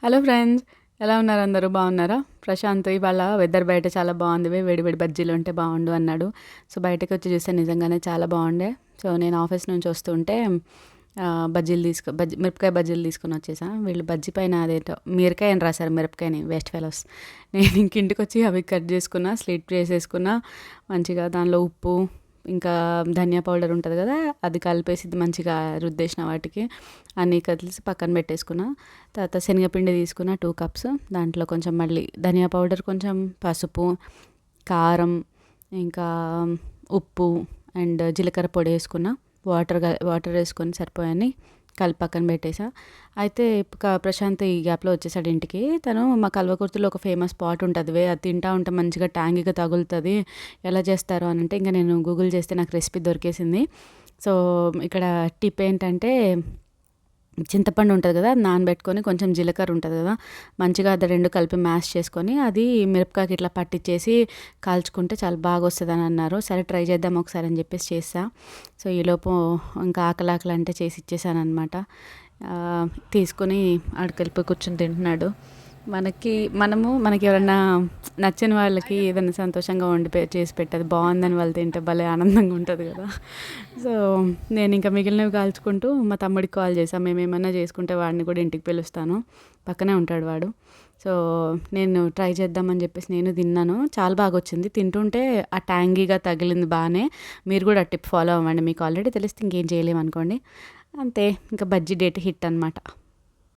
Hello friends, ఎలా ఉన్నారు? అందరూ బాగున్నారా? ప్రశాంత్ ఇవాళ వెదర్ బయట చాలా బాగుంది, వేడి వేడి బజ్జీలు ఉంటే బాగుండు అన్నాడు. సో బయటకు వచ్చి చూస్తే నిజంగానే చాలా బాగుండే. సో నేను ఆఫీస్ నుంచి వస్తుంటే మిరపకాయ బజ్జీలు తీసుకొని వచ్చేసా. వీళ్ళు బజ్జీ పైన అదేంటో మిరకాయ అని రాశారు, మిరపకాయని, వేస్ట్ ఫెలోస్. నేను ఇంటికి వచ్చి అవి కట్ చేసుకున్నా, స్లిట్ చేసేసుకున్నా మంచిగా. దానిలో ఉప్పు, ఇంకా ధనియా పౌడర్ ఉంటుంది కదా, అది కలిపేసి మంచిగా రుద్దేసిన వాటికి అన్నీ కలిసి పక్కన పెట్టేసుకున్న. తర్వాత శనగపిండి తీసుకున్న 2 కప్స్. దాంట్లో కొంచెం మళ్ళీ ధనియా పౌడర్, కొంచెం పసుపు, కారం, ఇంకా ఉప్పు అండ్ జీలకర్ర పొడి వేసుకున్న. వాటర్ వేసుకొని సరిపోయాని కలిపి పక్కన పెట్టేసా. అయితే ప్రశాంత్ ఈ గ్యాప్లో వచ్చేసాడు ఇంటికి. తను మా కల్వకుర్తిలో ఒక ఫేమస్ స్పాట్ ఉంటుంది, అది తింటా ఉంటే మంచిగా ట్యాంగీగా తగులుతుంది, ఎలా చేస్తారు అని అంటే ఇంకా నేను గూగుల్ చేస్తే నాకు రెసిపీ దొరికేసింది. సో ఇక్కడ టిప్ ఏంటంటే, చింతపండు ఉంటుంది కదా, అది నానబెట్టుకొని, కొంచెం జీలకర్ర ఉంటుంది కదా, మంచిగా అది రెండు కలిపి మ్యాష్ చేసుకొని అది మిరపకాయకి ఇట్లా పట్టించేసి కాల్చుకుంటే చాలా బాగా వస్తుంది అని అన్నారు. సరే ట్రై చేద్దాం ఒకసారి అని చెప్పేసి చేసా. సో ఈలోపు ఇంకా ఆకలి అంటే చేసి ఇచ్చేసాను అనమాట. తీసుకొని ఆడికెళ్ళిపోయి కూర్చొని తింటున్నాడు. మనకి ఎవరన్నా నచ్చిన వాళ్ళకి ఏదైనా సంతోషంగా చేసి పెట్టేది బాగుందని వాళ్ళు తింటే భలే ఆనందంగా ఉంటుంది కదా. సో నేను ఇంకా మిగిలినవి కాల్చుకుంటూ మా తమ్ముడికి కాల్ చేశాను. మేమేమన్నా చేసుకుంటే వాడిని కూడా ఇంటికి పిలుస్తాను, పక్కనే ఉంటాడు వాడు. సో నేను ట్రై చేద్దామని చెప్పేసి నేను తిన్నాను, చాలా బాగా వచ్చింది. తింటుంటే ఆ ట్యాంగీగా తగిలింది బాగానే. మీరు కూడా టిప్ ఫాలో అవ్వండి, మీకు ఆల్రెడీ తెలిస్తే ఇంకేం చేయలేము అనుకోండి. అంతే, ఇంకా బజ్జీ డేట్ హిట్ అనమాట.